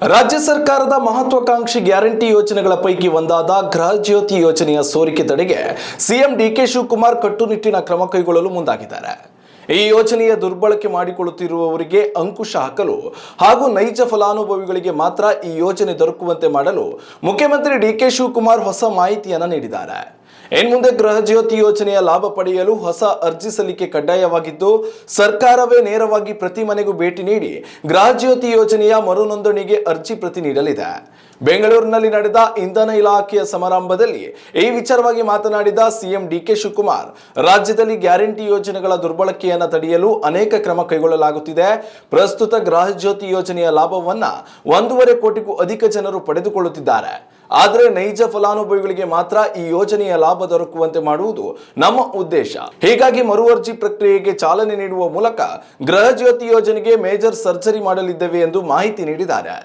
ರಾಜ್ಯ ಸರ್ಕಾರದ ಮಹತ್ವಾಕಾಂಕ್ಷಿ ಗ್ಯಾರಂಟಿ ಯೋಜನೆಗಳ ಪೈಕಿ ಒಂದಾದ ಗೃಹ ಜ್ಯೋತಿ ಯೋಜನೆಯ ಸೋರಿಕೆ ತಡೆಗೆ ಸಿಎಂ ಡಿಕೆ ಶಿವಕುಮಾರ್ ಕಟ್ಟುನಿಟ್ಟಿನ ಕ್ರಮ ಕೈಗೊಳ್ಳಲು ಮುಂದಾಗಿದ್ದಾರೆ. ಈ ಯೋಜನೆಯ ದುರ್ಬಳಕೆ ಮಾಡಿಕೊಳ್ಳುತ್ತಿರುವವರಿಗೆ ಅಂಕುಶ ಹಾಕಲು ಹಾಗೂ ನೈಜ ಫಲಾನುಭವಿಗಳಿಗೆ ಮಾತ್ರ ಈ ಯೋಜನೆ ದೊರಕುವಂತೆ ಮಾಡಲು ಮುಖ್ಯಮಂತ್ರಿ ಡಿಕೆ ಶಿವಕುಮಾರ್ ಹೊಸ ಮಾಹಿತಿಯನ್ನು ನೀಡಿದ್ದಾರೆ. ಇನ್ಮುಂದೆ ಗೃಹ ಜ್ಯೋತಿ ಯೋಜನೆಯ ಲಾಭ ಪಡೆಯಲು ಹೊಸ ಅರ್ಜಿ ಸಲ್ಲಿಕೆ ಕಡ್ಡಾಯವಾಗಿದ್ದು, ಸರ್ಕಾರವೇ ನೇರವಾಗಿ ಪ್ರತಿ ಮನೆಗೂ ಭೇಟಿ ನೀಡಿ ಗೃಹ ಜ್ಯೋತಿ ಯೋಜನೆಯ ಮರು ನೋಂದಣಿಗೆ ಅರ್ಜಿ ಪ್ರತಿ ನೀಡಲಿದೆ. ಬೆಂಗಳೂರಿನಲ್ಲಿ ನಡೆದ ಇಂಧನ ಇಲಾಖೆಯ ಸಮಾರಂಭದಲ್ಲಿ ಈ ವಿಚಾರವಾಗಿ ಮಾತನಾಡಿದ ಸಿಎಂ ಡಿಕೆ ಶಿವಕುಮಾರ್, ರಾಜ್ಯದಲ್ಲಿ ಗ್ಯಾರಂಟಿ ಯೋಜನೆಗಳ ದುರ್ಬಳಕೆಯನ್ನು ತಡೆಯಲು ಅನೇಕ ಕ್ರಮ ಕೈಗೊಳ್ಳಲಾಗುತ್ತಿದೆ. ಪ್ರಸ್ತುತ ಗೃಹ ಜ್ಯೋತಿ ಯೋಜನೆಯ ಲಾಭವನ್ನ 1.5 ಕೋಟಿಗೂ ಅಧಿಕ ಜನರು ಪಡೆದುಕೊಳ್ಳುತ್ತಿದ್ದಾರೆ. ಆದರೆ ನೈಜ ಫಲಾನುಭವಿಗಳಿಗೆ ಮಾತ್ರ ಈ ಯೋಜನೆಯ ಲಾಭ ದೊರಕುವಂತೆ ಮಾಡುವುದು ನಮ್ಮ ಉದ್ದೇಶ. ಹೀಗಾಗಿ ಮರು ಅರ್ಜಿ ಪ್ರಕ್ರಿಯೆಗೆ ಚಾಲನೆ ನೀಡುವ ಮೂಲಕ ಗೃಹ ಜ್ಯೋತಿ ಯೋಜನೆಗೆ ಮೇಜರ್ ಸರ್ಜರಿ ಮಾಡಲಿದ್ದೇವೆ ಎಂದು ಮಾಹಿತಿ ನೀಡಿದ್ದಾರೆ.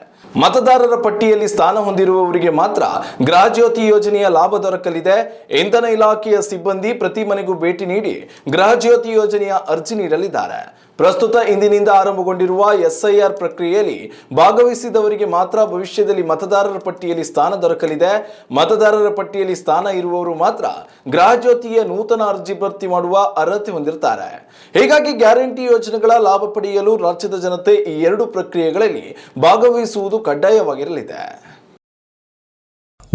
ಮತದಾರರ ಪಟ್ಟಿಯಲ್ಲಿ ಸ್ಥಾನ ಹೊಂದಿರುವವರಿಗೆ ಮಾತ್ರ ಗೃಹ ಜ್ಯೋತಿ ಯೋಜನೆಯ ಲಾಭ ದೊರಕಲಿದೆ. ಇಂಧನ ಇಲಾಖೆಯ ಸಿಬ್ಬಂದಿ ಪ್ರತಿ ಮನೆಗೂ ಭೇಟಿ ನೀಡಿ ಗೃಹ ಜ್ಯೋತಿ ಯೋಜನೆಯ ಅರ್ಜಿ ನೀಡಲಿದ್ದಾರೆ. ಪ್ರಸ್ತುತ ಇಂದಿನಿಂದ ಆರಂಭಗೊಂಡಿರುವ SIR ಪ್ರಕ್ರಿಯೆಯಲ್ಲಿ ಭಾಗವಹಿಸಿದವರಿಗೆ ಮಾತ್ರ ಭವಿಷ್ಯದಲ್ಲಿ ಮತದಾರರ ಪಟ್ಟಿಯಲ್ಲಿ ಸ್ಥಾನ ದೊರಕಲಿದೆ. ಮತದಾರರ ಪಟ್ಟಿಯಲ್ಲಿ ಸ್ಥಾನ ಇರುವವರು ಮಾತ್ರ ಗೃಹ ಜ್ಯೋತಿಯ ನೂತನ ಅರ್ಜಿ ಭರ್ತಿ ಮಾಡುವ ಅರ್ಹತೆ ಹೊಂದಿರುತ್ತಾರೆ. ಹೀಗಾಗಿ ಗ್ಯಾರಂಟಿ ಯೋಜನೆಗಳ ಲಾಭ ಪಡೆಯಲು ರಾಜ್ಯದ ಜನತೆ ಈ 2 ಪ್ರಕ್ರಿಯೆಗಳಲ್ಲಿ ಭಾಗವಹಿಸುವುದು ಕಡ್ಡಾಯವಾಗಿರಲಿದೆ.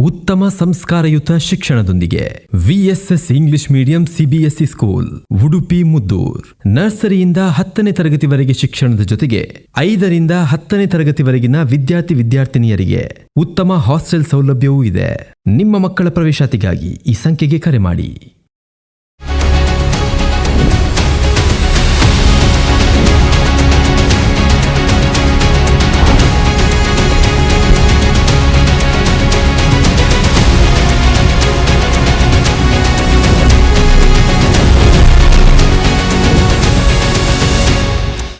ಉತ್ತಮ ಸಂಸ್ಕಾರಯುತ ಶಿಕ್ಷಣದೊಂದಿಗೆ VSS English medium CBSE school Udupi Muddur. ನರ್ಸರಿಯಿಂದ 10ನೇ ತರಗತಿವರೆಗೆ ಶಿಕ್ಷಣದ ಜೊತೆಗೆ 5ರಿಂದ 10ನೇ ತರಗತಿವರೆಗಿನ ವಿದ್ಯಾರ್ಥಿನಿಯರಿಗೆ ಉತ್ತಮ ಹಾಸ್ಟೆಲ್ ಸೌಲಭ್ಯವೂ ಇದೆ. ನಿಮ್ಮ ಮಕ್ಕಳ ಪ್ರವೇಶಾತಿಗಾಗಿ ಈ ಸಂಖ್ಯೆಗೆ ಕರೆ ಮಾಡಿ.